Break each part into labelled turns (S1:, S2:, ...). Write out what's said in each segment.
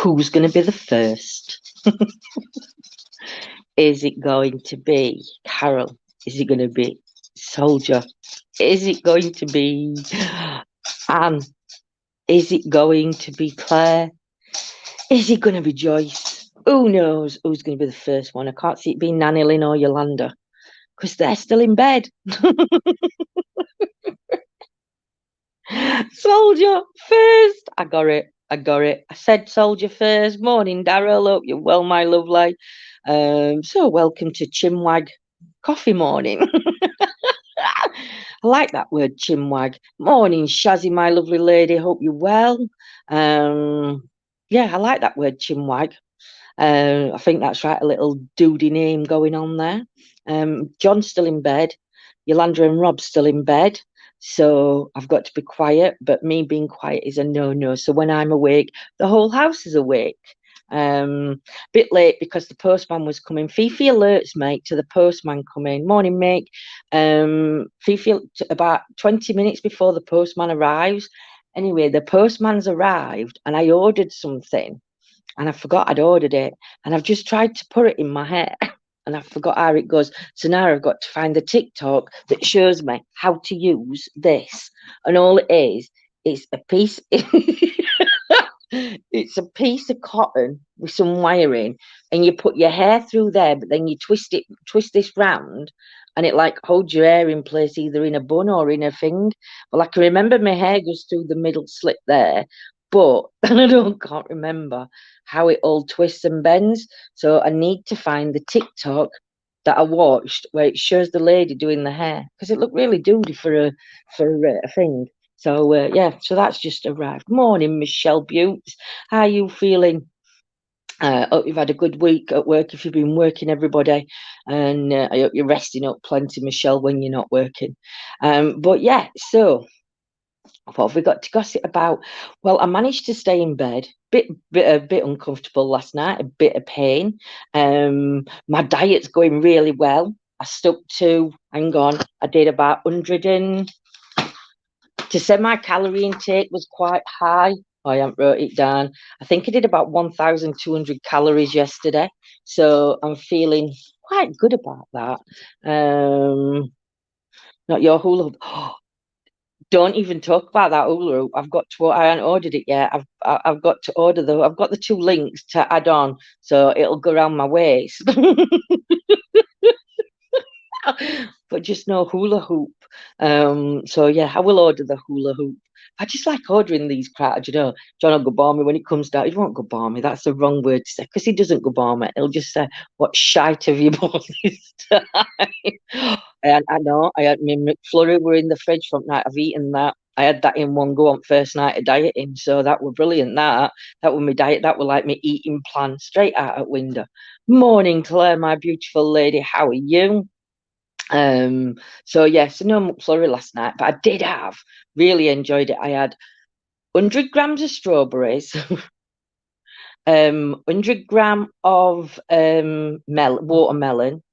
S1: Who's going to be the first? Is it going to be Carol? Is it going to be Soldier? Is it going to be Anne? Is it going to be Claire? Is it going to be Joyce? Who knows who's going to be the first one? I can't see it being Nanny Lynn or Yolanda because they're still in bed. Soldier first. I got it. I said Soldier first. Morning, Daryl. Hope you're well, my lovely. So welcome to Chinwag Coffee Morning. I like that word, Chinwag. Morning, Shazzy, my lovely lady. Hope you're well. Yeah, I like that word, Chinwag. I think that's right. A little doody name going on there. John's still in bed. Yolanda and Rob's still in bed. So I've got to be quiet, but me being quiet is a no-no. So when I'm awake, the whole house is awake. Bit late because the postman was coming. Fifi alerts mate to the postman coming. Morning, mate. Fifi about 20 minutes before the postman arrives. Anyway, the postman's arrived and I ordered something and I forgot I'd ordered it. And I've just tried to put it in my hair. And I forgot how it goes. So now I've got to find the TikTok that shows me how to use this. And all it is a piece. It's a piece of cotton with some wiring, and you put your hair through there, but then you twist this round, and it like holds your hair in place either in a bun or in a thing. Well, I can remember my hair goes through the middle slit there, but I can't remember how it all twists and bends. So I need to find the TikTok that I watched where it shows the lady doing the hair because it looked really doody for a thing. So yeah, so that's just arrived. Morning, Michelle Buttes. How are you feeling? Hope you've had a good week at work if you've been working, everybody. And I hope you're resting up plenty, Michelle, when you're not working. But yeah, so what have we got to gossip about? Well, I managed to stay in bed. A bit uncomfortable last night, a bit of pain. My diet's going really well. I stuck to, hang on, I did about 100 and... To say my calorie intake was quite high, I haven't wrote it down. I think I did about 1,200 calories yesterday. So I'm feeling quite good about that. Not your hula hoop. Oh, don't even talk about that hula hoop. I haven't ordered it yet. I've got to order I've got the 2 links to add on. So it'll go around my waist. But just no hula hoop. So yeah, I will order the hula hoop. I just like ordering these crowds, John will go balmy when it comes down. He won't go balmy. That's the wrong word to say because he doesn't go balmy. He'll just say, "What shite have you bought this time?" And I know I had my McFlurry were in the fridge from night. I've eaten that. I had that in one go on first night of dieting, so that were brilliant. That was my diet. That were like my eating plan straight out at window. Morning, Claire, my beautiful lady. How are you? So yes, no McFlurry last night, but I did really enjoyed it. I had 100 grams of strawberries, 100 gram of watermelon,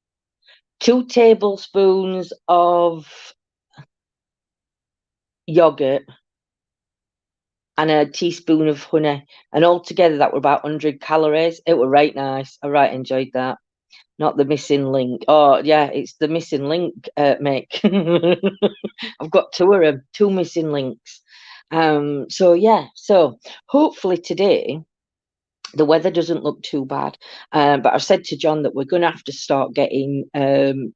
S1: 2 tablespoons of yogurt, and a teaspoon of honey, and altogether that were about 100 calories. It were right nice. I right enjoyed that. Not the missing link. Oh, yeah, it's the missing link, Mick. I've got 2 of them, 2 missing links. So, yeah, so hopefully today the weather doesn't look too bad. But I've said to John that we're going to have to start getting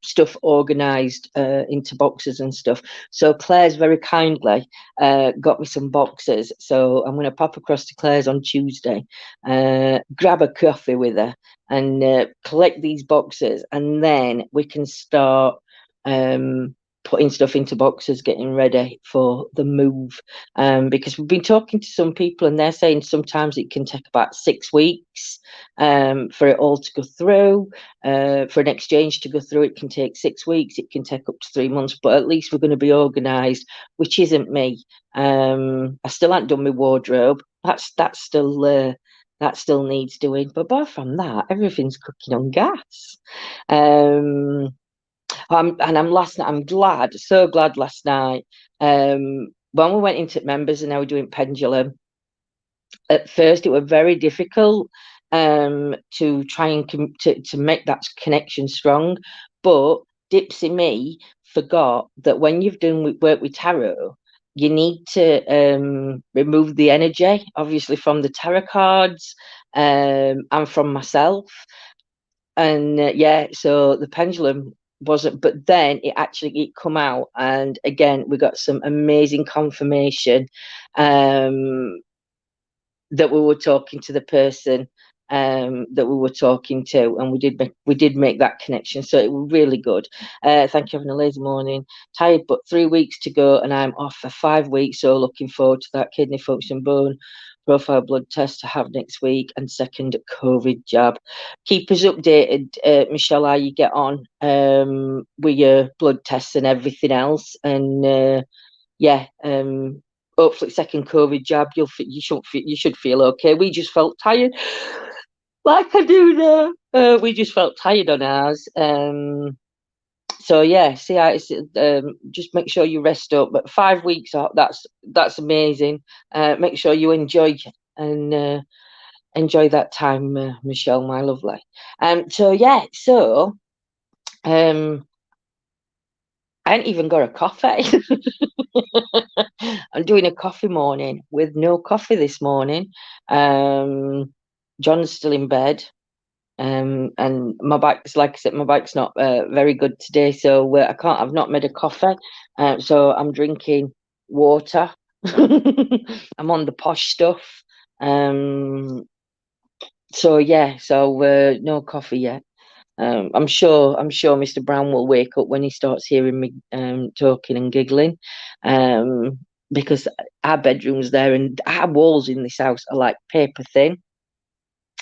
S1: stuff organised into boxes and stuff. So Claire's very kindly got me some boxes. So I'm going to pop across to Claire's on Tuesday, grab a coffee with her and collect these boxes. And then we can start putting stuff into boxes, getting ready for the move. Because we've been talking to some people and they're saying sometimes it can take about 6 weeks for it all to go through. For an exchange to go through, it can take 6 weeks. It can take up to 3 months, but at least we're going to be organised, which isn't me. I still haven't done my wardrobe. That still needs doing. But apart from that, everything's cooking on gas. I'm glad, so glad last night. When we went into members and now we're doing pendulum, At first, it was very difficult to try and to make that connection strong. But Dipsy me forgot that when you've done work with tarot, you need to remove the energy, obviously, from the tarot cards and from myself. And yeah, so the pendulum wasn't, but then it come out, and again we got some amazing confirmation that we were talking to the person that we were talking to, and we did make that connection. So it was really good. Thank you, having a lazy morning. Tired, but 3 weeks to go, and I'm off for 5 weeks. So looking forward to that kidney function bone profile blood test to have next week, and second COVID jab. Keep us updated, Michelle, how you get on with your blood tests and everything else, and yeah, hopefully second COVID jab, you should feel okay. We just felt tired, like I do now. We just felt tired on ours. So yeah, see how it's just make sure you rest up. But 5 weeks off, that's amazing. Make sure you enjoy and enjoy that time, Michelle, my lovely. So yeah, so I ain't even got a coffee. I'm doing a coffee morning with no coffee this morning. John's still in bed. And my back's, like I said, my back's not very good today, so I've not made a coffee. So I'm drinking water. I'm on the posh stuff. So yeah, so no coffee yet. I'm sure Mr. Brown will wake up when he starts hearing me talking and giggling, because our bedroom's there and our walls in this house are like paper thin.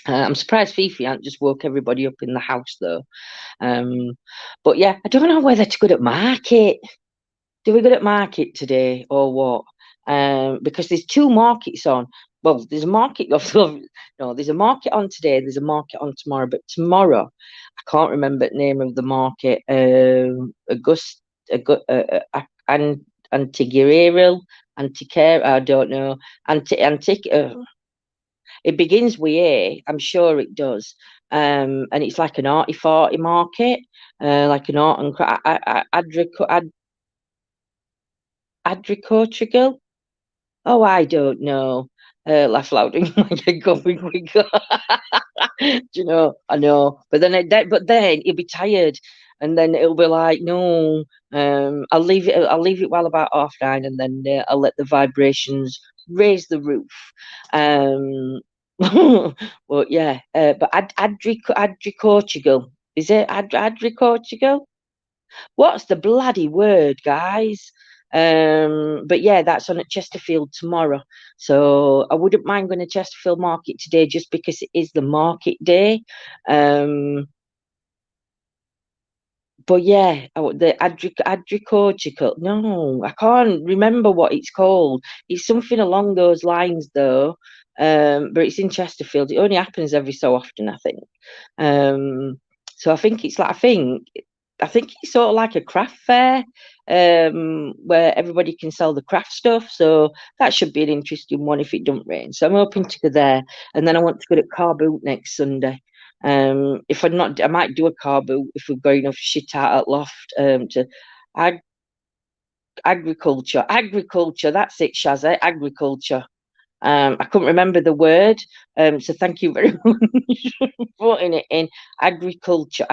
S1: I'm surprised Fifi hasn't just woke everybody up in the house though. But yeah, I don't know whether to go to market. Do we go to market today or what? Because there's 2 markets on. Well, there's a market no, there's a market on today, there's a market on tomorrow, but tomorrow I can't remember the name of the market. Antigiril, Antiquare, I don't know. It begins with A, I'm sure it does. And it's like an arty-farty market, like an art and adricultural. Oh, I don't know. Laugh loud and going quicker. Do you know? I know, but then he'll be tired, and then it'll be like, no, I'll leave it. I'll leave it while about 9:30, and then I'll let the vibrations raise the roof. Well, yeah, but Adricortugal, is it Adricortugal? What's the bloody word, guys? But yeah, that's on at Chesterfield tomorrow. So I wouldn't mind going to Chesterfield Market today just because it is the market day. But yeah, the Adricortical. No, I can't remember what it's called. It's something along those lines, though. But it's in Chesterfield. It only happens every so often, I think. So I think it's like I think it's sort of like a craft fair, where everybody can sell the craft stuff. So that should be an interesting one if it don't rain. So I'm hoping to go there, and then I want to go to Car Boot next Sunday. If I'm not, I might do a car boot if we're going off shit out at loft. To agriculture. That's it, Shazza. Agriculture. I couldn't remember the word. So thank you very much for putting it in. Agriculture.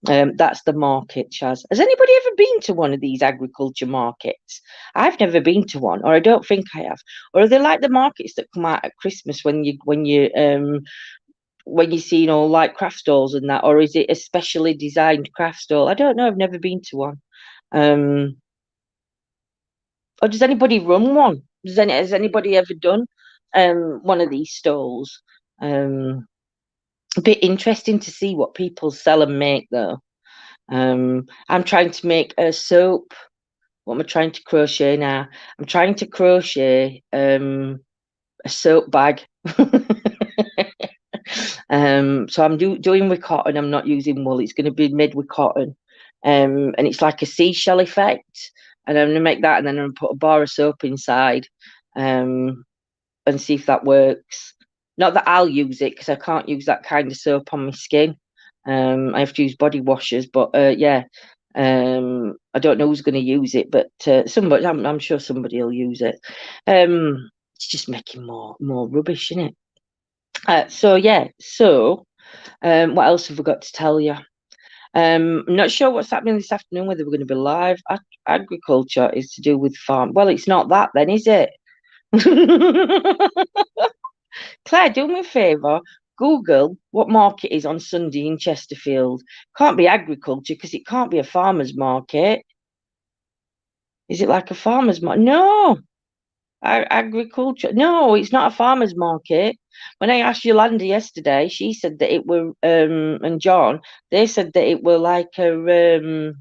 S1: That's the market, Chaz. Has anybody ever been to one of these agriculture markets? I've never been to one, or I don't think I have. Or are they like the markets that come out at Christmas when you see, like craft stalls and that, or is it a specially designed craft stall? I don't know. I've never been to one. Or does anybody run one? Has anybody ever done one of these stalls? A bit interesting to see what people sell and make though. I'm trying to make a soap. What am I trying to crochet now? I'm trying to crochet a soap bag. So I'm doing with cotton. I'm not using wool. It's going to be made with cotton, and it's like a seashell effect. And I'm going to make that, and then I'm going to put a bar of soap inside. and see if that works. Not that I'll use it, because I can't use that kind of soap on my skin. I have to use body washers, but yeah. I don't know who's going to use it, but somebody, I'm sure somebody will use it. It's just making more rubbish, isn't it? So yeah, so what else have we got to tell you? I'm not sure what's happening this afternoon, whether we're going to be live. Agriculture is to do with farm. Well, it's not that then, is it? Claire, do me a favour. Google what market is on Sunday in Chesterfield. Can't be agriculture, because it can't be a farmer's market. Is it like a farmer's market? No. Agriculture. No, it's not a farmer's market. When I asked Yolanda yesterday, she said that it were and John, they said that it were like a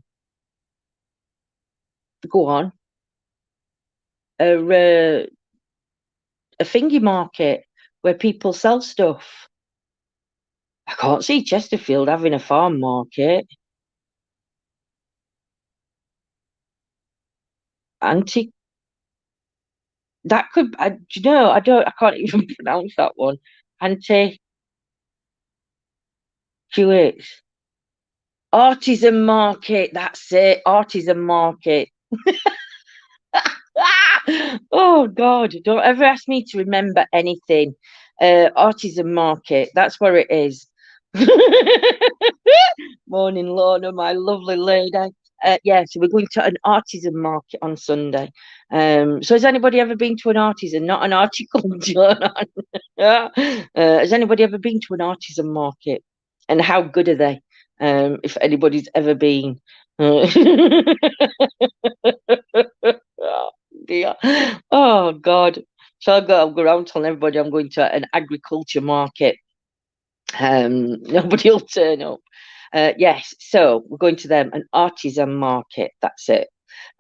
S1: go on. A thingy market where people sell stuff. I can't see Chesterfield having a farm market. Antique. That could, you know, I can't even pronounce that one. Anti QX. Artisan market. That's it. Artisan market. Oh God, don't ever ask me to remember anything. Artisan market. That's where it is. Morning, Lorna, my lovely lady. Yeah, so we're going to an artisan market on Sunday. So has anybody ever been to an artisan, not an horticulture? Has anybody ever been to an artisan market? And how good are they? If anybody's ever been. Oh, dear. Oh God. So I'll go around telling everybody I'm going to an agriculture market. Nobody will turn up. Yes, so we're going to them, an artisan market. That's it.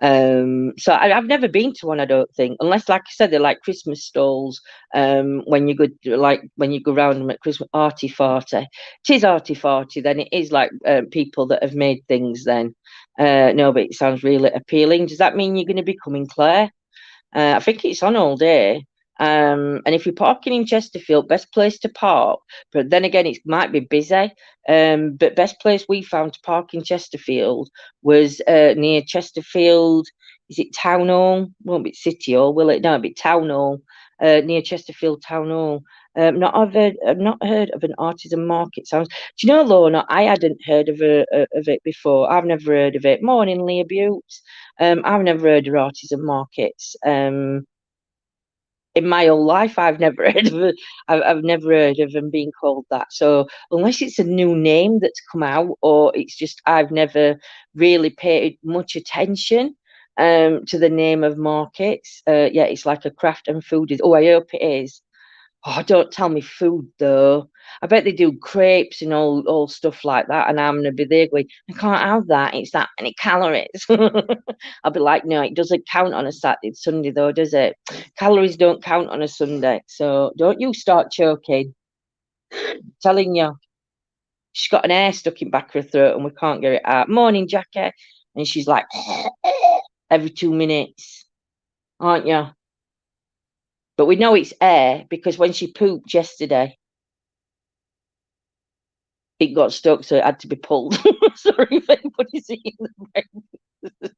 S1: So I've never been to one, I don't think, unless, like I said, they're like Christmas stalls. When you go, like when you go around them at Christmas, arty farty. It is arty farty. Then it is like people that have made things. Then no, but it sounds really appealing. Does that mean you're going to be coming, Claire? I think it's on all day. And if you're parking in Chesterfield, best place to park. But then again, it might be busy. But best place we found to park in Chesterfield was near Chesterfield. Is it Town Hall? Won't be City Hall, will it? No, it'll be Town Hall. Near Chesterfield Town Hall. I've not heard of an artisan market. Sounds. Do you know, Lorna? I hadn't heard of it before. I've never heard of it. Morning, Leah Buttes. I've never heard of artisan markets. In my whole life, I've never heard of it. I've never heard of them being called that. So unless it's a new name that's come out, or it's just I've never really paid much attention to the name of markets. Yeah, it's like a craft and food is. Oh, I hope it is. Oh, don't tell me food though. I bet they do crepes and all stuff like that. And I'm gonna be there going, I can't have that. It's that many calories. I'll be like, no, it doesn't count on a Saturday, Sunday though, does it? Calories don't count on a Sunday. So don't you start choking. I'm telling you, she's got an air stuck in back of her throat and we can't get it out. Morning, Jackie. And she's like every 2 minutes, aren't you? But we know it's air because when she pooped yesterday, it got stuck, so it had to be pulled. Sorry if anybody's seeing the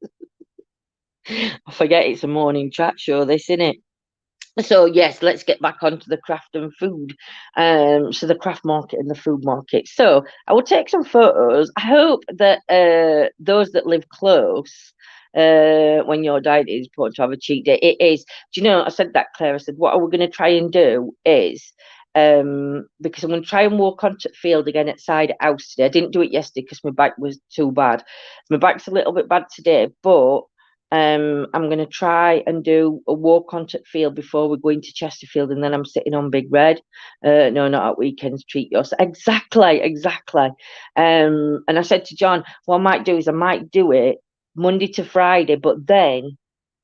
S1: I forget it's a morning chat show, this, isn't it? So yes, let's get back onto the craft and food. So the craft market and the food market. So I will take some photos. I hope that those that live close, when your diet is important to have a cheat day, it is. Do you know? I said that, Claire. I said what we're going to try and do is. Because I'm going to try and walk onto the field again at side house today. I didn't do it yesterday because my back was too bad. My back's a little bit bad today, but I'm going to try and do a walk onto the field before we go into Chesterfield, and then I'm sitting on Big Red. No, not at weekends. Treat yourself. Exactly. And I said to John, what I might do is I might do it Monday to Friday, but then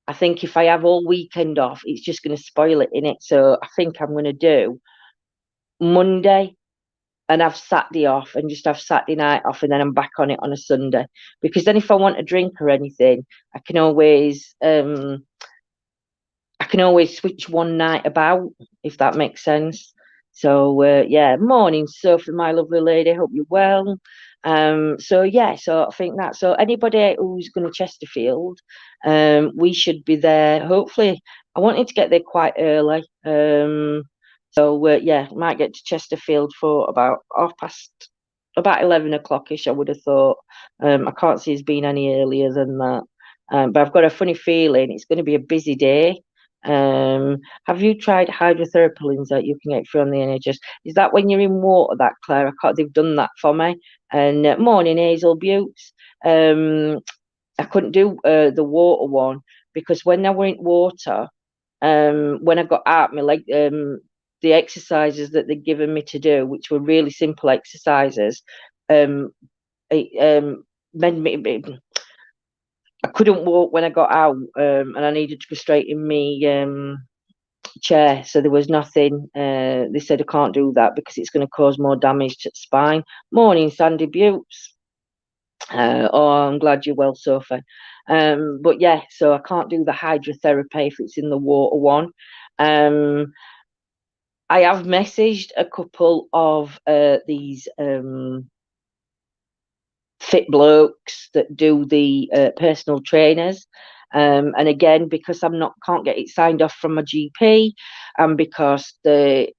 S1: I think if I have all weekend off, it's just going to spoil it in it. So I think I'm going to do Monday and have Saturday off and just have Saturday night off, and then I'm back on it on a Sunday. Because then if I want a drink or anything, I can always can always switch one night about, if that makes sense. So yeah, morning, Sophie, my lovely lady. Hope you're well. So yeah, so I think that. So anybody who's going to Chesterfield, we should be there. Hopefully, I wanted to get there quite early. So yeah, might get to Chesterfield for about about 11 o'clock-ish, I would have thought. I can't see it's been any earlier than that. But I've got a funny feeling it's going to be a busy day. Have you tried hydrotherapy, Lindsay? You can get from the NHS. Is that when you're in water, that, Claire? I can't. They've done that for me. And morning, Hazel Buttes. I couldn't do the water one because when I went water, when I got out, my leg, the exercises that they'd given me to do, which were really simple exercises, it made me. I couldn't walk when I got out, and I needed to go straight in my chair. So there was nothing. They said I can't do that because it's going to cause more damage to the spine. Morning, Sandy Buttes. Oh, I'm glad you're well, Sophie. But yeah, so I can't do the hydrotherapy if it's in the water one. I have messaged a couple of these fit blokes that do the personal trainers. And again, because can't get it signed off from my GP, and because the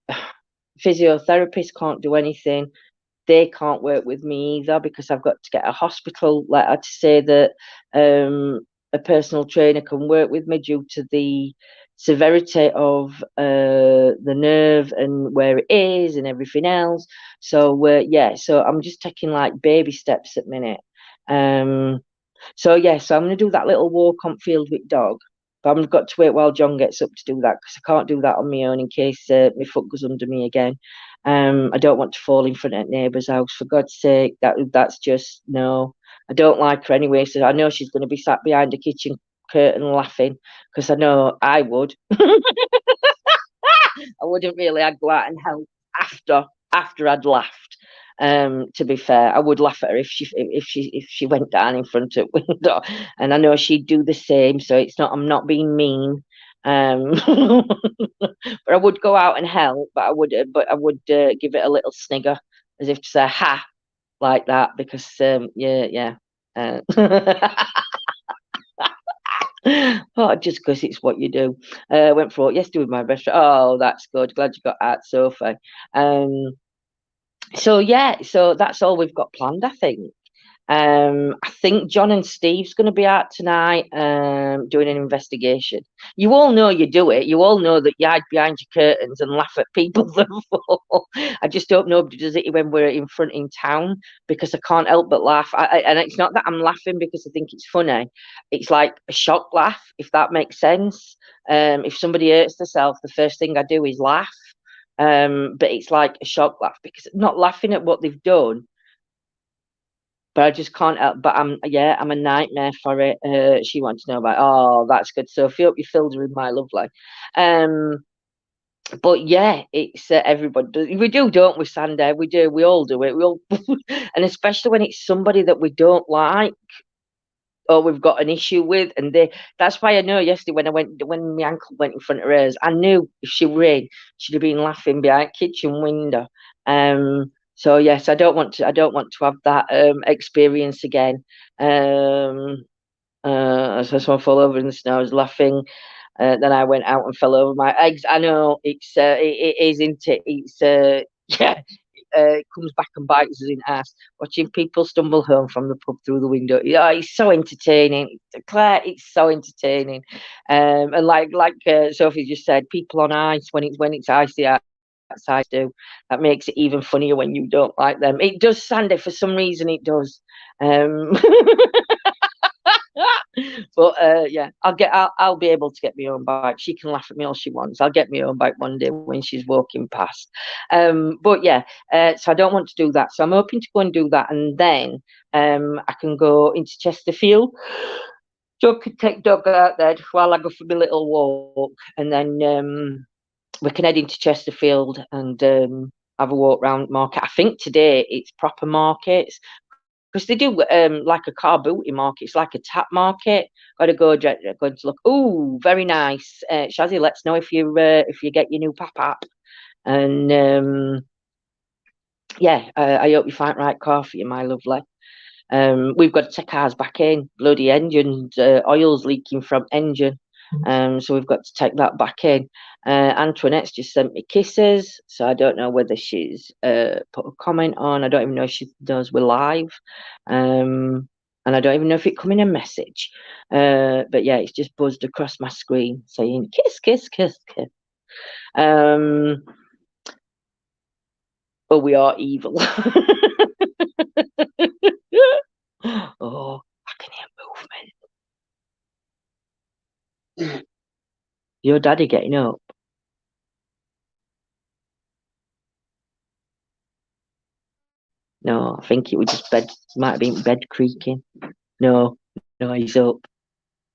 S1: physiotherapist can't do anything, they can't work with me either because I've got to get a hospital letter to say that a personal trainer can work with me due to the severity of the nerve and where it is and everything else. So yeah, so I'm just taking like baby steps at the minute. So yeah, so I'm going to do that little walk on field with dog. But I've got to wait while John gets up to do that because I can't do that on my own in case my foot goes under me again. I don't want to fall in front of neighbour's house, for God's sake. That's just no. I don't like her anyway, so I know she's going to be sat behind the kitchen curtain laughing because I know I would. I wouldn't really. I'd go out and help after I'd laughed. To be fair, I would laugh at her if she went down in front of the window, and I know she'd do the same. So it's not. I'm not being mean. But I would go out and help. But I would give it a little snigger as if to say "ha" like that because yeah. Oh, just because it's what you do. Went for it yesterday with my best friend. Oh, that's good. Glad you got out, Sophie. So yeah, so that's all we've got planned, I think. I think John and Steve's going to be out tonight doing an investigation. You all know you do it. You all know that you hide behind your curtains and laugh at people that fall. I just hope nobody does it when we're in front in town because I can't help but laugh. And it's not that I'm laughing because I think it's funny. It's like a shock laugh, if that makes sense. If somebody hurts themselves, the first thing I do is laugh. But it's like a shock laugh because I'm not laughing at what they've done. But I just can't help. But I'm a nightmare for it. She wants to know about. Oh, that's good. So hope you filled her with my lovely. But yeah, it's everybody. We do, don't we, Sandy? We do. We all do it. We all, and especially when it's somebody that we don't like or we've got an issue with, and that's why I know yesterday when my ankle went in front of hers, I knew if she were in, she'd have been laughing behind the kitchen window. So yes, I don't want to have that experience again. So I fall over in the snow. I was laughing. Then I went out and fell over my eggs. I know it is, isn't it? It's yeah. It comes back and bites us in the ass. Watching people stumble home from the pub through the window. Yeah, it's so entertaining. Claire, it's so entertaining. And like Sophie just said, people on ice when it's icy outside do. That makes it even funnier when you don't like them. It does, Sandy, for some reason it does. But yeah, I'll be able to get my own bike. She can laugh at me all she wants. I'll get my own bike one day when she's walking past. But yeah, so I don't want to do that. So I'm hoping to go and do that, and then I can go into Chesterfield. Joe could take dog out there while I go for my little walk, and then we can head into Chesterfield and have a walk round market. I think today it's proper markets because they do like a car booty market. It's like a tap market. Got to go to look. Oh, very nice. Shazzy, let us know if you get your new pop-up. And yeah, I hope you find right car for you, my lovely. We've got to take ours back in. Bloody engine, oil's leaking from engine. So we've got to take that back in. Antoinette's just sent me kisses, so I don't know whether she's put a comment on. I don't even know if she knows we're live. And I don't even know if it come in a message. But yeah, it's just buzzed across my screen saying kiss, kiss, kiss, kiss. But we are evil. Oh, I can hear movement. Your daddy getting up? No, I think it was just bed. Might have been bed creaking. No, he's up.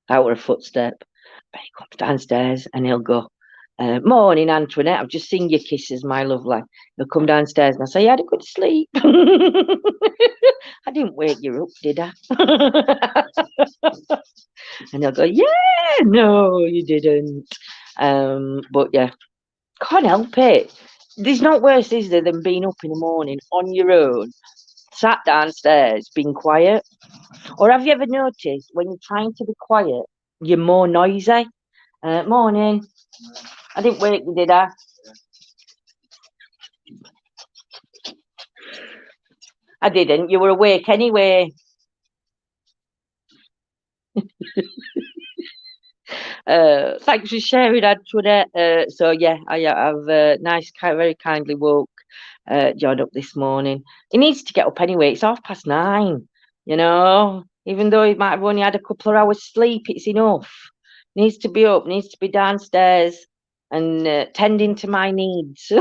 S1: Out of a footstep. But he comes downstairs and he'll go, morning, Antoinette. I've just seen your kisses, my lovely. He'll come downstairs and I say, you had a good sleep. I didn't wake you up, did I? And he'll go, yeah, no, you didn't. But yeah, can't help it. There's not worse, is there, than being up in the morning on your own, sat downstairs, being quiet. Or have you ever noticed when you're trying to be quiet, you're more noisy? Morning. I didn't wake you, did I? I didn't. You were awake anyway. Thanks for sharing, Antoinette. So yeah, I have very kindly woke John up this morning. He needs to get up anyway. It's 9:30. You know, even though he might have only had a couple of hours sleep, it's enough. Needs to be up. Needs to be downstairs and tending to my needs.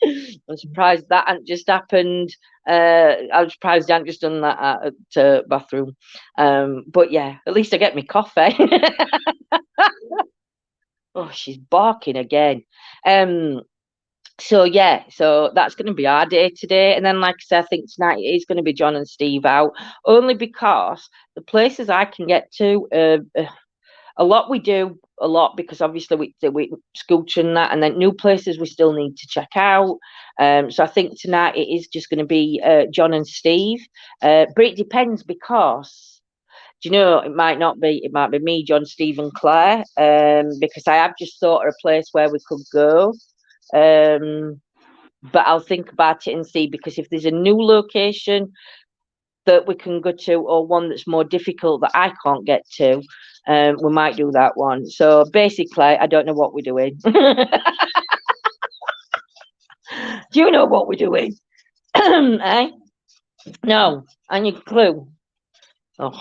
S1: I'm surprised that hadn't just happened. I'm surprised I hadn't just done that at the bathroom. But yeah, at least I get my coffee. Oh, she's barking again. So yeah, so that's going to be our day today. And then, like I said, I think tonight it is going to be John and Steve out, only because the places I can get to, a lot we do a lot because obviously we scooch and that, and then new places we still need to check out. So I think tonight it is just going to be John and Steve, but it depends because do you know it might be me, John, Steve, and Claire, because I have just thought of a place where we could go. But I'll think about it and see, because if there's a new location that we can go to or one that's more difficult that I can't get to, we might do that one. So basically, I don't know what we're doing. Do you know what we're doing? Eh? No, any clue? Oh,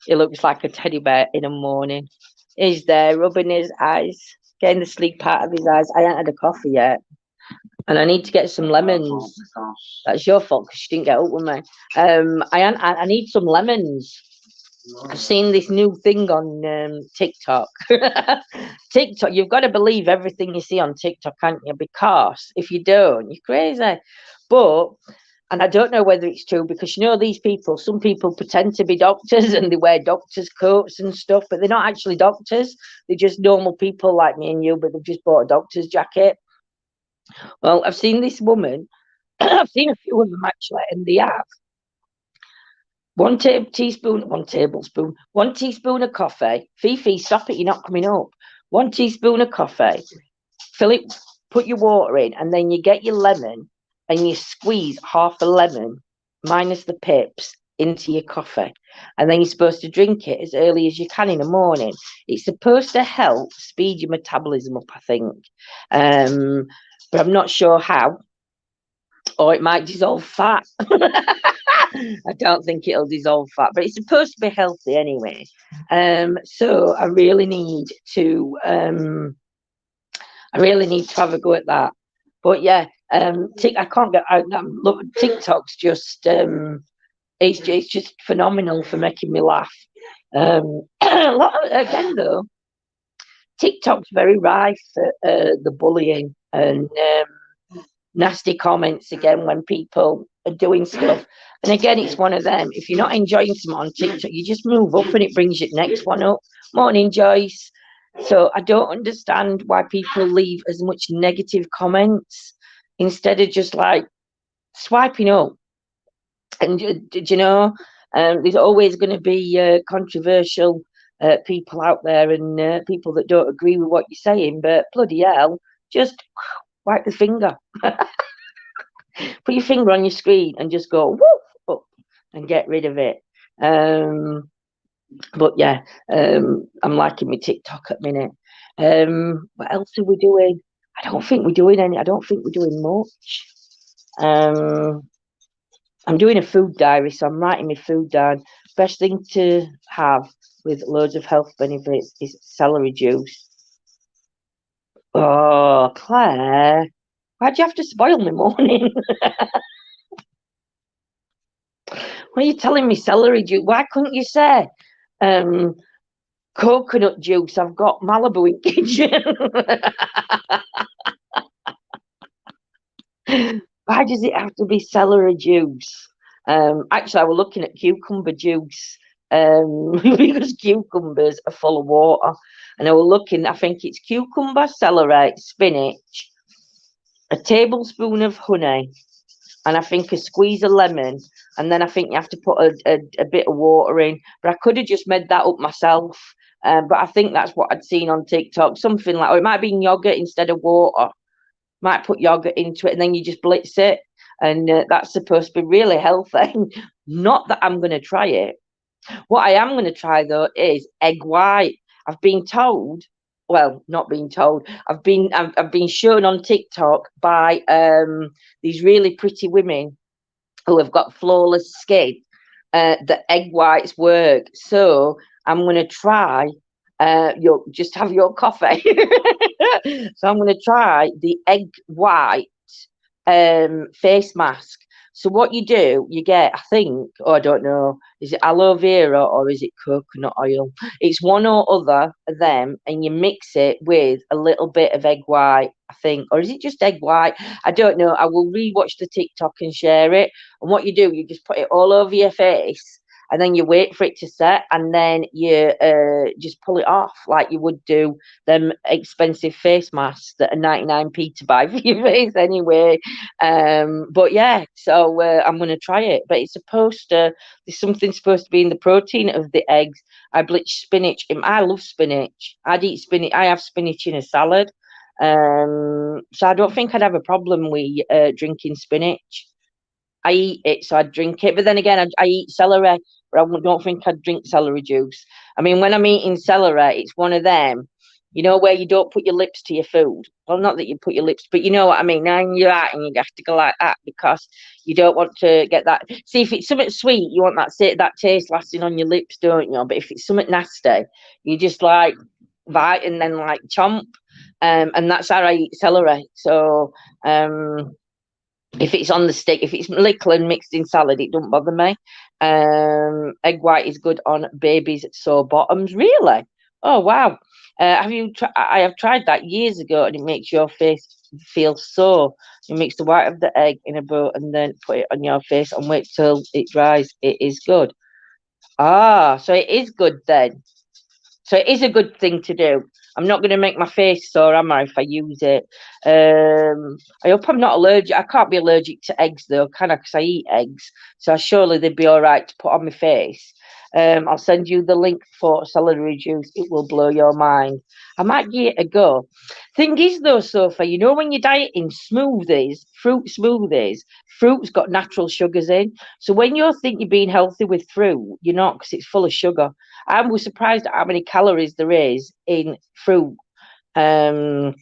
S1: he looks like a teddy bear in the morning. He's there rubbing his eyes, getting the sleep out of his eyes. I ain't had a coffee yet. And I need to get some lemons. That's your fault because you didn't get up with me. I need some lemons. I've seen this new thing on TikTok. TikTok, you've got to believe everything you see on TikTok, can't you? Because if you don't, you're crazy. But, and I don't know whether it's true, because you know these people, some people pretend to be doctors and they wear doctors' coats and stuff, but they're not actually doctors. They're just normal people like me and you, but they've just bought a doctor's jacket. Well, I've seen this woman. I've seen a few of them actually, and they have one teaspoon of coffee. Fifi, stop it! You're not coming up. 1 teaspoon of coffee. Fill it. Put your water in, and then you get your lemon, and you squeeze half a lemon, minus the pips, into your coffee, and then you're supposed to drink it as early as you can in the morning. It's supposed to help speed your metabolism up, I think. But I'm not sure how. Or it might dissolve fat. I don't think it'll dissolve fat, but it's supposed to be healthy anyway. So I really need to have a go at that. But yeah, I can't get out. Look, TikTok's just it's just phenomenal for making me laugh. Again though, TikTok's very rife for the bullying and nasty comments again when people doing stuff. And again, it's one of them. If you're not enjoying something on TikTok, you just move up and it brings your next one up. Morning, Joyce. So I don't understand why people leave as much negative comments instead of just like swiping up. And you know, there's always going to be controversial people out there and people that don't agree with what you're saying. But bloody hell, just wipe the finger. Put your finger on your screen and just go woof up and get rid of it. But yeah, I'm liking my TikTok at the minute. What else are we doing? I don't think we're doing much. I'm doing a food diary, so I'm writing my food down. Best thing to have with loads of health benefits is celery juice. Oh, Claire, why'd you have to spoil my morning? Why are you telling me celery juice? Why couldn't you say coconut juice? I've got Malibu in kitchen. Why does it have to be celery juice? Actually, I was looking at cucumber juice because cucumbers are full of water. And I was looking, I think it's cucumber, celery, spinach, a tablespoon of honey, and I think a squeeze of lemon, and then I think you have to put a bit of water in. But I could have just made that up myself. But I think that's what I'd seen on TikTok. Something like, or it might be yogurt instead of water. Might put yogurt into it, and then you just blitz it. And that's supposed to be really healthy. Not that I'm going to try it. What I am going to try, though, is egg white. I've been told, well, not been told, I've been shown on TikTok by these really pretty women who have got flawless skin that egg whites work. So I'm going to try, you'll just have your coffee. So I'm going to try the egg white face mask. So what you do, you get, I think, I don't know, is it aloe vera or is it coconut oil? It's one or other of them, and you mix it with a little bit of egg white, I think, or is it just egg white? I don't know. I will rewatch the TikTok and share it. And what you do, you just put it all over your face, and then you wait for it to set, and then you just pull it off like you would do them expensive face masks that are 99p to buy for your face anyway. But yeah, so I'm going to try it. But it's supposed to, there's something supposed to be in the protein of the eggs. I bleach spinach. I love spinach. I'd eat spinach. I have spinach in a salad. So I don't think I'd have a problem with drinking spinach. I eat it, so I drink it. But then again, I eat celery, but I don't think I'd drink celery juice. I mean, when I'm eating celery, it's one of them, you know, where you don't put your lips to your food. Well, not that you put your lips, but you know what I mean. Now you're out and you have to go like that because you don't want to get that. See, if it's something sweet, you want that taste lasting on your lips, don't you? But if it's something nasty, you just like bite and then like chomp. And that's how I eat celery. So, if it's on the stick, if it's little and mixed in salad, it don't bother me. Egg white is good on babies' sore bottoms. Really? Oh wow! Have you? I have tried that years ago, and it makes your face feel sore. You mix the white of the egg in a bowl and then put it on your face and wait till it dries. It is good. Ah, so it is good then. So it is a good thing to do. I'm not going to make my face sore, am I, if I use it? I hope I'm not allergic. I can't be allergic to eggs, though, can I? Because I eat eggs. So surely they'd be all right to put on my face. I'll send you the link for celery juice. It will blow your mind. I might give it a go. Thing is, though, Sophie, you know when you're dieting smoothies, fruit's got natural sugars in. So when you think you're being healthy with fruit, you're not because it's full of sugar. I was surprised at how many calories there is in fruit. All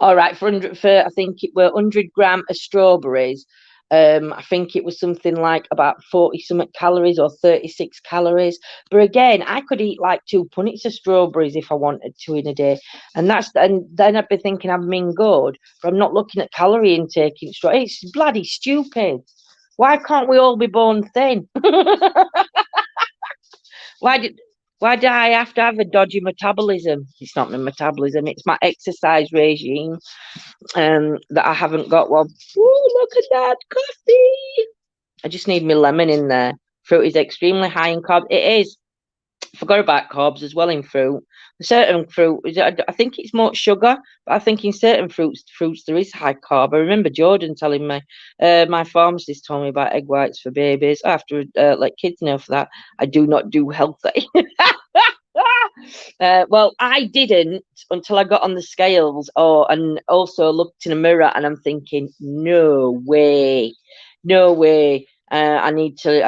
S1: right, for I think it were 100 grams of strawberries. I think it was something like about 40 something calories or 36 calories. But again, I could eat like 2 punnets of strawberries if I wanted to in a day. And then I'd be thinking I'm being good, but I'm not looking at calorie intake in straw. It's bloody stupid. Why can't we all be born thin? Why did Why do I have to have a dodgy metabolism? It's not my metabolism, it's my exercise regime that I haven't got one. Ooh, look at that coffee. I just need my lemon in there. Fruit is extremely high in carbs. It is. Forgot about carbs as well in fruit. Certain fruit, I think it's more sugar, but I think in certain fruits there is high carb. I remember Jordan telling me, my pharmacist told me about egg whites for babies. I have to let kids know for that. I do not do healthy. Well, I didn't until I got on the scales, and also looked in a mirror, and I'm thinking, no way, no way. I need to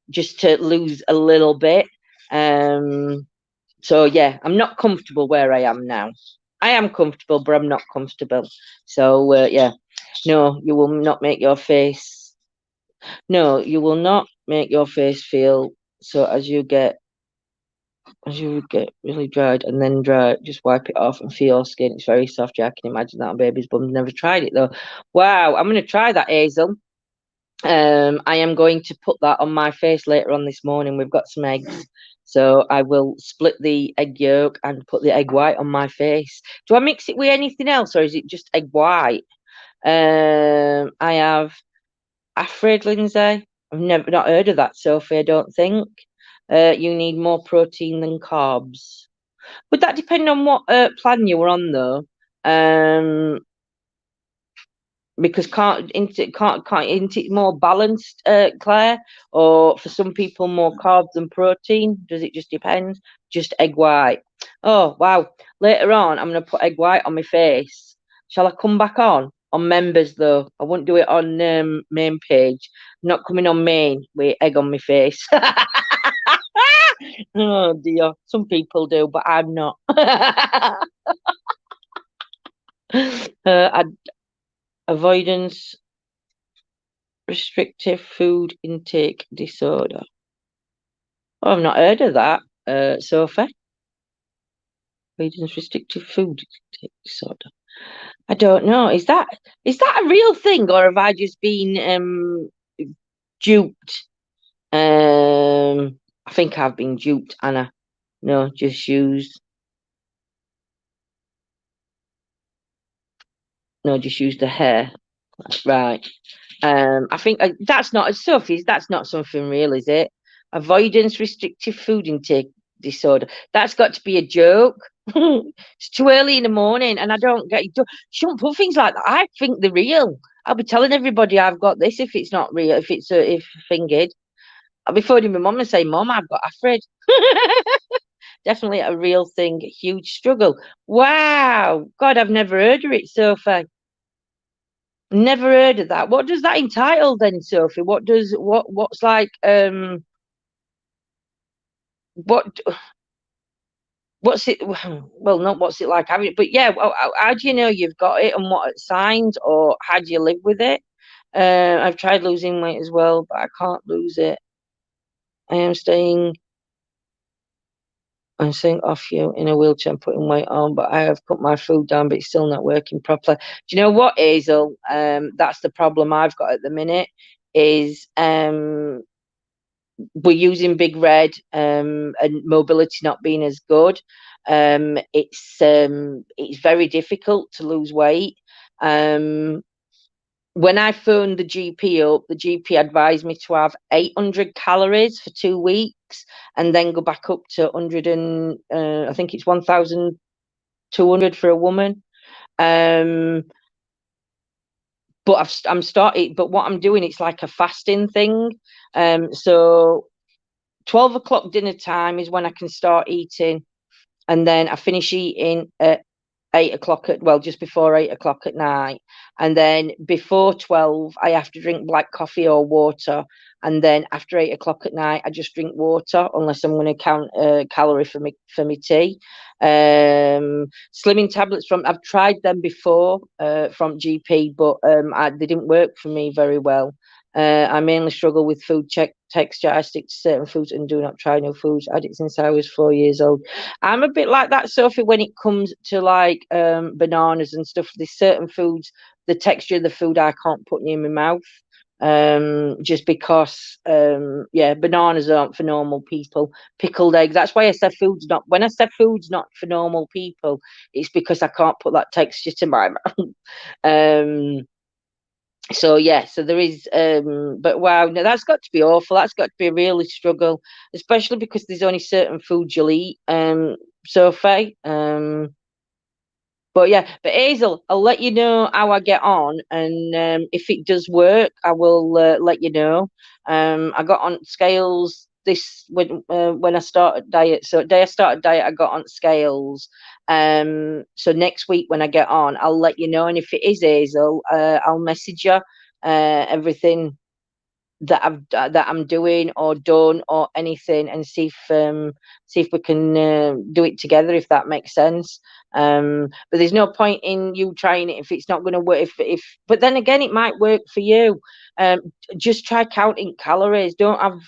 S1: just to lose a little bit. So yeah, I'm not comfortable where I am now. I am comfortable, but I'm not comfortable. So yeah, no, you will not make your face. No, you will not make your face feel so as you get really dried and then dry, just wipe it off and feel your skin. It's very soft. Yeah, I can imagine that on baby's bum. Never tried it though. Wow, I'm going to try that, Hazel. I am going to put that on my face later on this morning. We've got some eggs, so I will split the egg yolk and put the egg white on my face. Do I mix it with anything else, or is it just egg white? I have Afraid, Lindsay. I've never not heard of that, Sophie. I don't think. You need more protein than carbs. Would that depend on what plan you were on, though? Because isn't it more balanced, Claire? Or for some people more carbs than protein? Does it just depend? Just egg white. Oh wow. Later on, I'm gonna put egg white on my face. Shall I come back on members though? I won't do it on main page. I'm not coming on main with egg on my face. Oh dear. Some people do, but I'm not. Avoidance restrictive food intake disorder. Oh, I've not heard of that, Sophie. Avoidance restrictive food intake disorder. I don't know. Is that a real thing, or have I just been duped? I think I've been duped, Anna. No, just use the hair. Right. I think that's not Sophie's. That's not something real, is it? Avoidance restrictive food intake disorder. That's got to be a joke. It's too early in the morning, and I don't get. Shouldn't put things like that. I think they're real. I'll be telling everybody I've got this if it's not real. If it's if fingered, I'll be phoning my mum and saying, "Mum, I've got Afraid." Definitely a real thing. Huge struggle. Wow. God, I've never heard of it, Sophie. Never heard of that. What does that entitle then, Sophie? What's like what what's it well, not what's it like having it, but yeah, how do you know you've got it and what signs, or how do you live with it? I've tried losing weight as well, but I can't lose it. I am staying I'm staying off you in a wheelchair and putting weight on, but I have cut my food down, but it's still not working properly. Do you know what, Hazel? That's the problem I've got at the minute is we're using Big Red and mobility not being as good. It's very difficult to lose weight. When I phoned the GP up, the GP advised me to have 800 calories for 2 weeks and then go back up to 100 and I think it's 1,200 for a woman. But I'm starting. But what I'm doing, it's like a fasting thing. So 12 o'clock dinner time is when I can start eating, and then I finish eating at 8 o'clock just before 8 o'clock at night, and then before 12 I have to drink black coffee or water, and then after 8 o'clock at night I just drink water unless I'm going to count calorie for me tea. Slimming tablets I've tried them before from GP, but they didn't work for me very well. I mainly struggle with food texture. I stick to certain foods and do not try new foods. I had it since I was 4 years old. I'm a bit like that, Sophie, when it comes to like bananas and stuff. There's certain foods, the texture of the food I can't put in my mouth. just because bananas aren't for normal people. Pickled eggs, that's why I said food's not, when I said food's not for normal people, it's because I can't put that texture to my mouth. So yeah, so there is, but wow, no, that's got to be awful. That's got to be a really struggle, especially because there's only certain foods you'll eat. Sophie. But yeah, but Hazel, I'll let you know how I get on, and if it does work, I will let you know. I got on scales this when I started diet. So the day I started diet, I got on scales. So next week when I get on, I'll let you know. And if it is Hazel, I'll message you everything that I'm doing or done or anything, and see if we can do it together, if that makes sense. But there's no point in you trying it if it's not going to work. If but then again, it might work for you. Just try counting calories. Don't have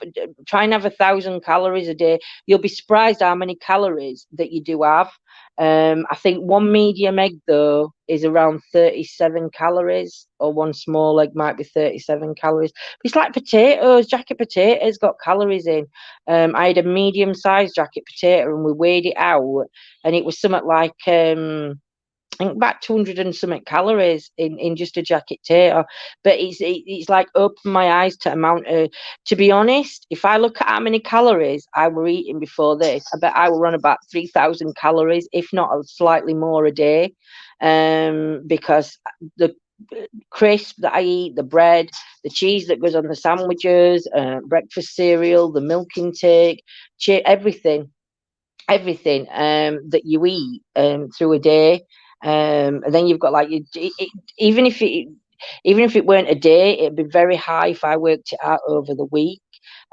S1: Try and have 1,000 calories a day. You'll be surprised how many calories that you do have. I think one medium egg though is around 37 calories, or one small egg might be 37 calories. But it's like potatoes. Jacket potatoes got calories in. I had a medium-sized jacket potato and we weighed it out, and it was something like I think about 200 and something calories in just a jacket potato. But it's like opened my eyes to amount of, to be honest, if I look at how many calories I were eating before this, I bet I were on about 3,000 calories, if not slightly more a day. Because the crisp that I eat, the bread, the cheese that goes on the sandwiches, breakfast cereal, the milk intake, everything that you eat through a day. And then you've got like even if it weren't a day, it'd be very high if I worked it out over the week.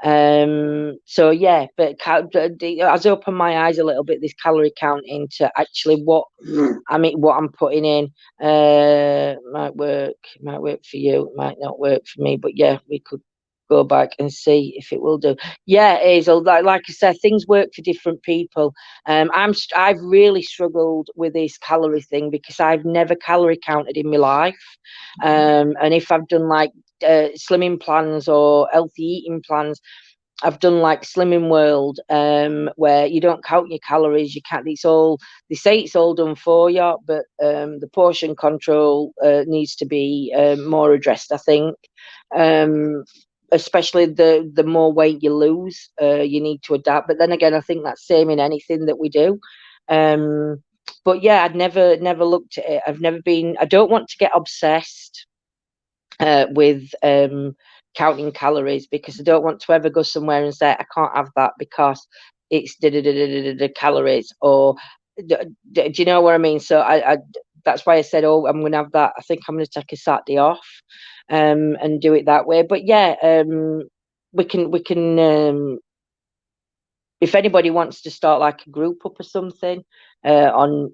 S1: So yeah, but I was opened my eyes a little bit, this calorie counting, to actually what I'm putting in. Might work for you, it might not work for me, but yeah, we could go back and see if it will do. Yeah, Hazel, like I said, things work for different people. I've really struggled with this calorie thing because I've never calorie counted in my life. And if I've done like slimming plans or healthy eating plans, I've done like Slimming World, where you don't count your calories. You can't. They say it's all done for you, but the portion control needs to be more addressed, I think. Especially the more weight you lose, you need to adapt. But then again, I think that's same in anything that we do. But yeah, I'd never looked at it. I don't want to get obsessed with counting calories, because I don't want to ever go somewhere and say I can't have that because it's the calories, or do you know what I mean? So I that's why I said, oh, I'm going to have that. I think I'm going to take a Saturday off and do it that way. But yeah, we can if anybody wants to start like a group up or something on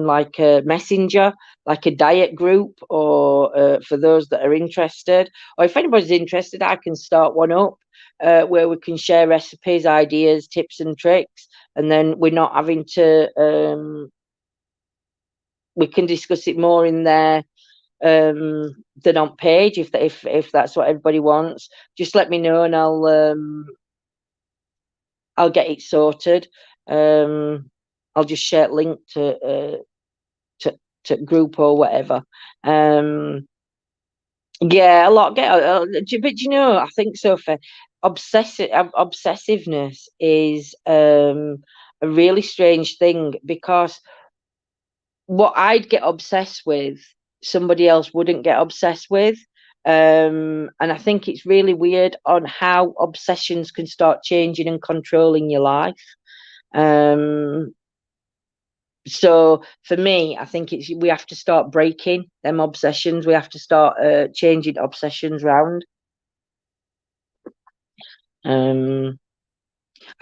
S1: like a messenger, like a diet group, or for those that are interested, or if anybody's interested, I can start one up where we can share recipes, ideas, tips and tricks, and then we're not having to we can discuss it more in there than on page, if that's what everybody wants. Just let me know and I'll get it sorted. I'll just share a link to group or whatever. Yeah, a lot but you know, I think, Sophie, obsessiveness is a really strange thing, because what I'd get obsessed with, somebody else wouldn't get obsessed with. And I think it's really weird on how obsessions can start changing and controlling your life. So for me, I think we have to start breaking them obsessions. We have to start changing obsessions round. I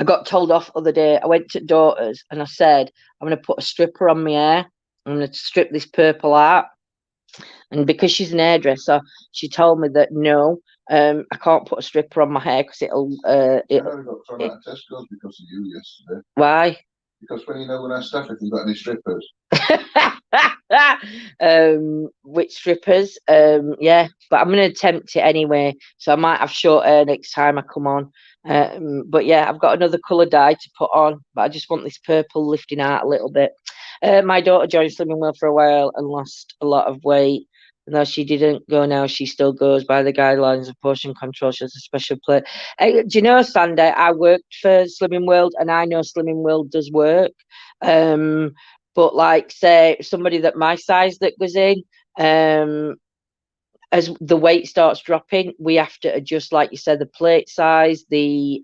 S1: got told off the other day. I went to Daughter's and I said, I'm going to put a stripper on my hair. I'm going to strip this purple out. And because she's an hairdresser, she told me that no, I can't put a stripper on my hair because it'll.
S2: I got thrown out of Tesco's because of you yesterday.
S1: Why?
S2: Because when I staff, if you've got any strippers.
S1: Which strippers, yeah, but I'm going to attempt it anyway, so I might have short hair next time I come on. But yeah, I've got another colour dye to put on, but I just want this purple lifting out a little bit. My daughter joined Slimming World for a while and lost a lot of weight. And though she didn't go now, she still goes by the guidelines of portion control. She has a special plate. Do you know, Sandy, I worked for Slimming World, and I know Slimming World does work. But like, say, somebody that my size that goes in, as the weight starts dropping, we have to adjust, like you said, the plate size, the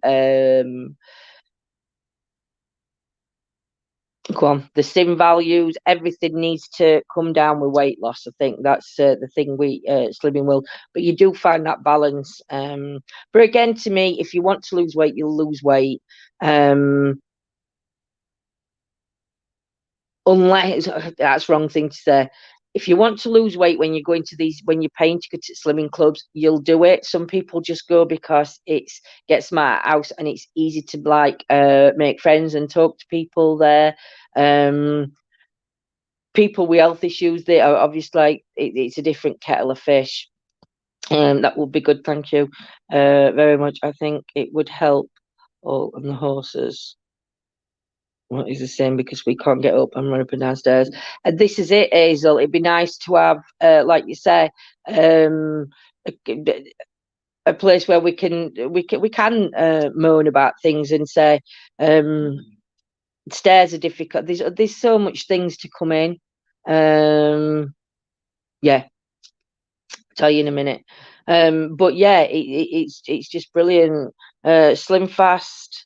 S1: the sim values, everything needs to come down with weight loss. I think that's the thing we Slimming will. But you do find that balance. But again, to me, if you want to lose weight, you'll lose weight. Unless that's wrong thing to say. If you want to lose weight when you're going to these, when you're paying to go to slimming clubs, you'll do it. Some people just go because it's gets my house and it's easy to like make friends and talk to people there. People with health issues, they are obviously like it's a different kettle of fish. That would be good, thank you very much. I think it would help all and the horses. What is the same because we can't get up and run up and downstairs. And this is it, Hazel. It'd be nice to have, like you say, a place where we can moan about things and say stairs are difficult. There's so much things to come in. Yeah, tell you in a minute. But yeah, it's just brilliant. Slim Fast.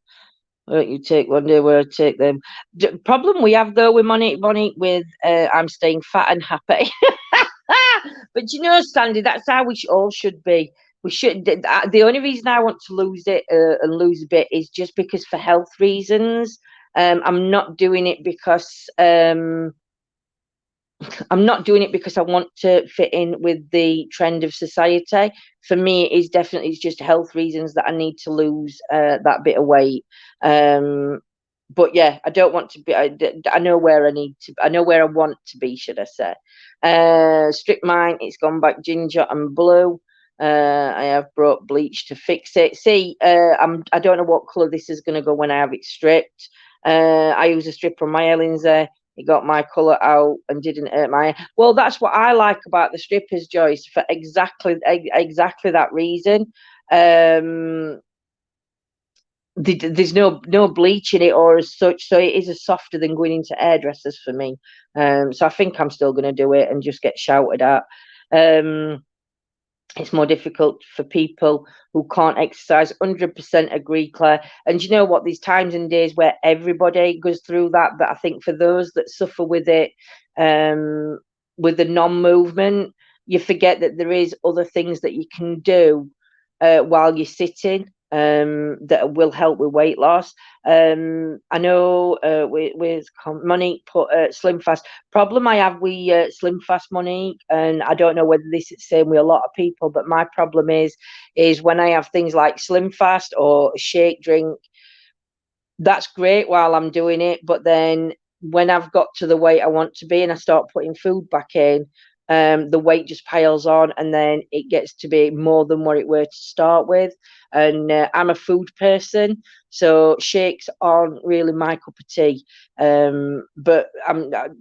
S1: You take one day where I take them. The problem we have though with Monique with I'm staying fat and happy. But you know, Sandy, that's how we all should be. We should. The only reason I want to lose it and lose a bit is just because for health reasons. I'm not doing it because I'm not doing it because I want to fit in with the trend of society. For me, it is definitely it's just health reasons that I need to lose that bit of weight. But yeah, I don't want to be. I know where I need to. I know where I want to be. Should I say? Strip mine. It's gone back ginger and blue. I have brought bleach to fix it. See, I don't know what colour this is going to go when I have it stripped. I use a strip on my hair, Lindsay. It got my colour out and didn't hurt my hair. Well, that's what I like about the strippers, Joyce, for exactly that reason. There's no bleach in it or as such, so it is a softer than going into hairdressers for me. So I think I'm still going to do it and just get shouted at. It's more difficult for people who can't exercise. 100% agree, Claire. And you know what? There's times and days where everybody goes through that. But I think for those that suffer with it, with the non-movement, you forget that there is other things that you can do while you're sitting that will help with weight loss. I know with Monique put Slim Fast. Problem I have with Slim Fast, Monique, and I don't know whether this is the same with a lot of people, but my problem is when I have things like Slim Fast or a shake drink, that's great while I'm doing it, but then when I've got to the weight I want to be and I start putting food back in, the weight just piles on and then it gets to be more than what it were to start with. And I'm a food person, so shakes aren't really my cup of tea. But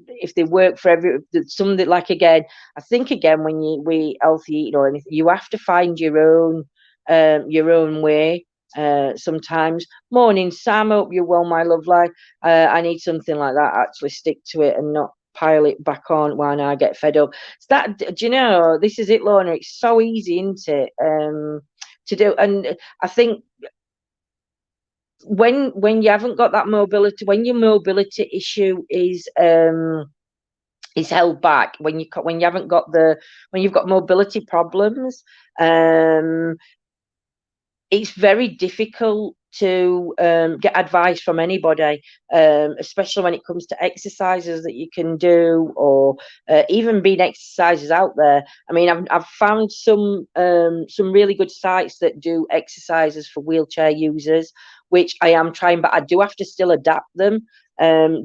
S1: if they work for something like, again, I think again when we healthy eating or anything, you have to find your own way. Sometimes. Morning, Sam. Hope you're well, my lovely. I need something like that. Actually, stick to it and not pile it back on when I get fed up. Do you know? This is it, Lorna. It's so easy, isn't it? To do, and I think when you haven't got that mobility, when your mobility issue is held back, when you've got mobility problems, it's very difficult to get advice from anybody, especially when it comes to exercises that you can do, or even being exercises out there. I mean, I've found some really good sites that do exercises for wheelchair users, which I am trying, but I do have to still adapt them,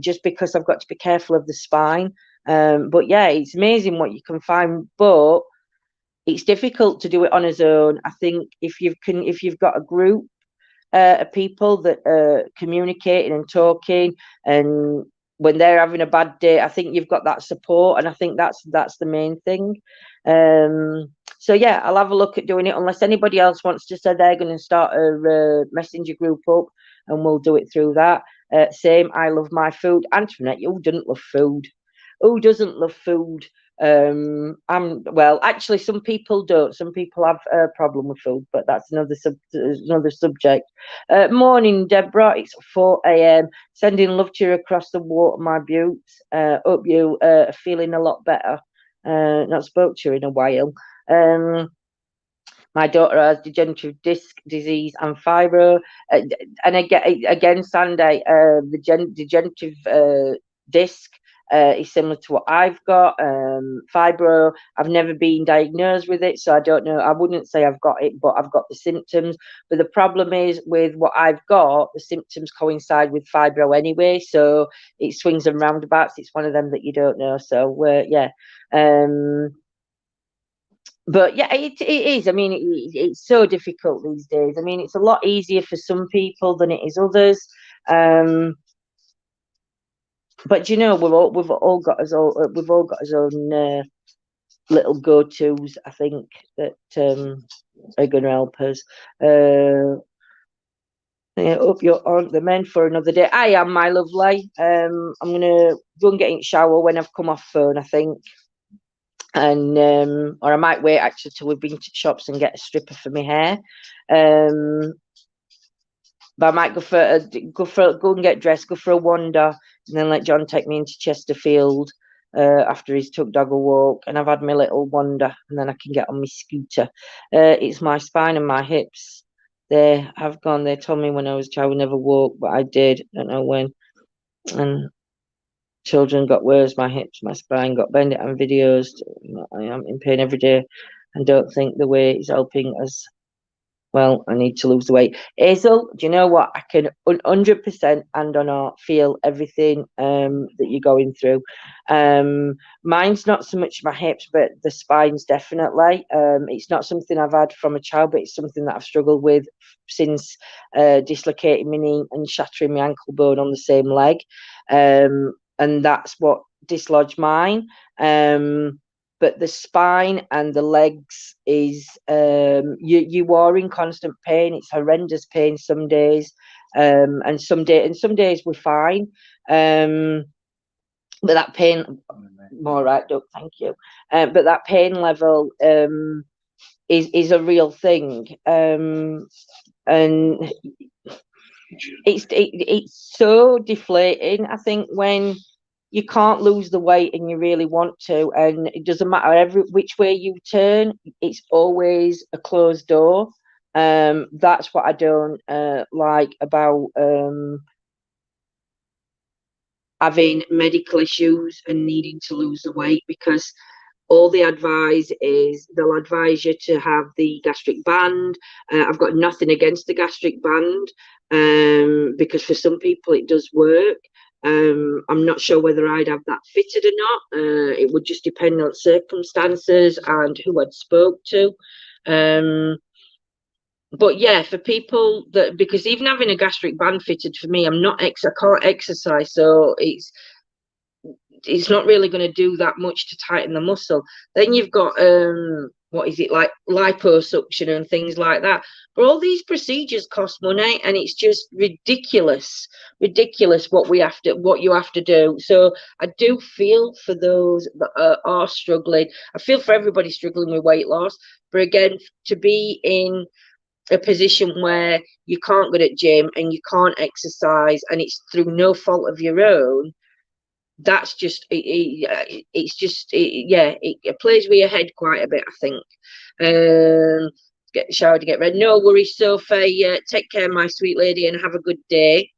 S1: just because I've got to be careful of the spine. But yeah, it's amazing what you can find, but it's difficult to do it on his own. I think if you've got a group of people that are communicating and talking, and when they're having a bad day, I think you've got that support, and I think that's the main thing. So yeah, I'll have a look at doing it, unless anybody else wants to say they're going to start a messenger group up, and we'll do it through that. Same, I love my food. Antoinette, who doesn't love food? Who doesn't love food? Well, actually, some people don't. Some people have a problem with food, but that's another subject. Morning, Deborah. It's 4 a.m. Sending love to you across the water, my beauts. Hope you are feeling a lot better. Not spoke to you in a while. My daughter has degenerative disc disease and fibro. And again, Sandy, the degenerative disc is similar to what I've got. Fibro, I've never been diagnosed with it, so I don't know. I wouldn't say I've got it, but I've got the symptoms. But the problem is with what I've got, the symptoms coincide with fibro anyway, so it swings and roundabouts. It's one of them that you don't know. So yeah. But yeah, it is. I mean, it's so difficult these days. I mean, it's a lot easier for some people than it is others. But you know, we've all got our own little go-tos, I think, that are going to help us. I hope you're on the mend for another day. I am, my lovely. I'm gonna go and get in the shower when I've come off phone, I think. And or I might wait actually till we've been to shops and get a stripper for my hair. But I might go and get dressed, go for a wander, and then let John take me into Chesterfield after he's took dog a walk, and I've had my little wander, and then I can get on my scooter. It's my spine and my hips. They have gone. They told me when I was a child I never walk, but I did. I don't know when. And children got worse. My hips, my spine got bent on videos. I am in pain every day, and don't think the way is helping us. Well, I need to lose the weight. Hazel, do you know what? I can 100% and on heart feel everything that you're going through. Mine's not so much my hips, but the spine's definitely. It's not something I've had from a child, but it's something that I've struggled with since dislocating my knee and shattering my ankle bone on the same leg. And that's what dislodged mine. But the spine and the legs is you are in constant pain. It's horrendous pain some days, and some days we're fine. But that pain, more right, Doug, thank you. But that pain level is a real thing, and it's so deflating, I think, when you can't lose the weight and you really want to, and it doesn't matter which way you turn, it's always a closed door. That's what I don't like about having medical issues and needing to lose the weight, because all they advise is they'll advise you to have the gastric band. I've got nothing against the gastric band, because for some people it does work. I'm not sure whether I'd have that fitted or not. It would just depend on circumstances and who I'd spoke to. But yeah, for people that, because even having a gastric band fitted for me, I can't exercise, so it's not really going to do that much to tighten the muscle. Then you've got what is it, like liposuction and things like that. But all these procedures cost money, and it's just ridiculous what you have to do. So I do feel for those that are struggling. I feel for everybody struggling with weight loss. But again, to be in a position where you can't go to the gym and you can't exercise, and it's through no fault of your own, that's just it plays with your head quite a bit, I think. Get showered to get ready. No worries, Sophie. Take care, my sweet lady, and have a good day.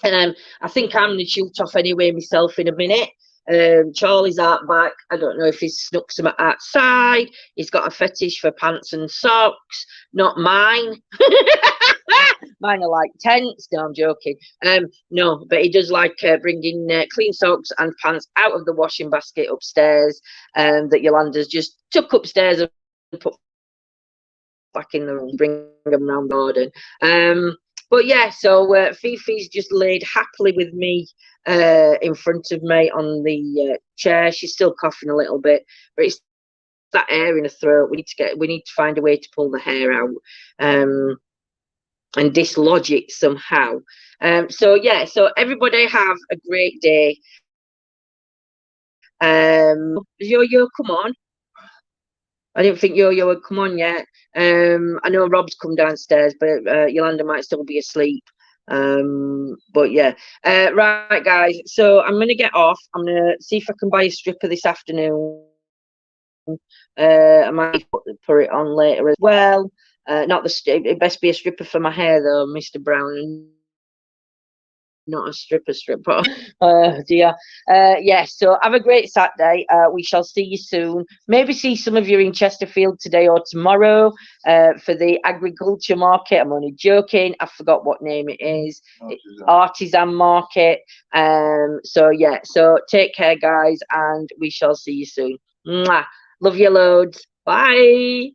S1: I think I'm gonna shoot off anyway myself in a minute. Charlie's out back. I don't know if he's snuck some outside. He's got a fetish for pants and socks. Not mine. Mine are like tents. No, I'm joking. No, but he does like bringing clean socks and pants out of the washing basket upstairs, that Yolanda's just took upstairs and put back in the room, bring them round the garden. But yeah, so Fifi's just laid happily with me in front of me on the chair. She's still coughing a little bit, but it's that air in her throat. We need to find a way to pull the hair out and dislodge it somehow. So yeah, so everybody have a great day. Yo, come on. I didn't think Yo-Yo would come on yet. I know Rob's come downstairs, but Yolanda might still be asleep. But yeah. Right, guys. So I'm going to get off. I'm going to see if I can buy a stripper this afternoon. I might put it on later as well. Not the it best be a stripper for my hair, though, Mr. Brown. Not a stripper. Oh dear. Yeah, so have a great Saturday. We shall see you soon. Maybe see some of you in Chesterfield today or tomorrow for the agriculture market. I'm only joking. I forgot what name it is. Artisan market. So yeah, so take care, guys, and we shall see you soon. Mwah. Love you loads. Bye.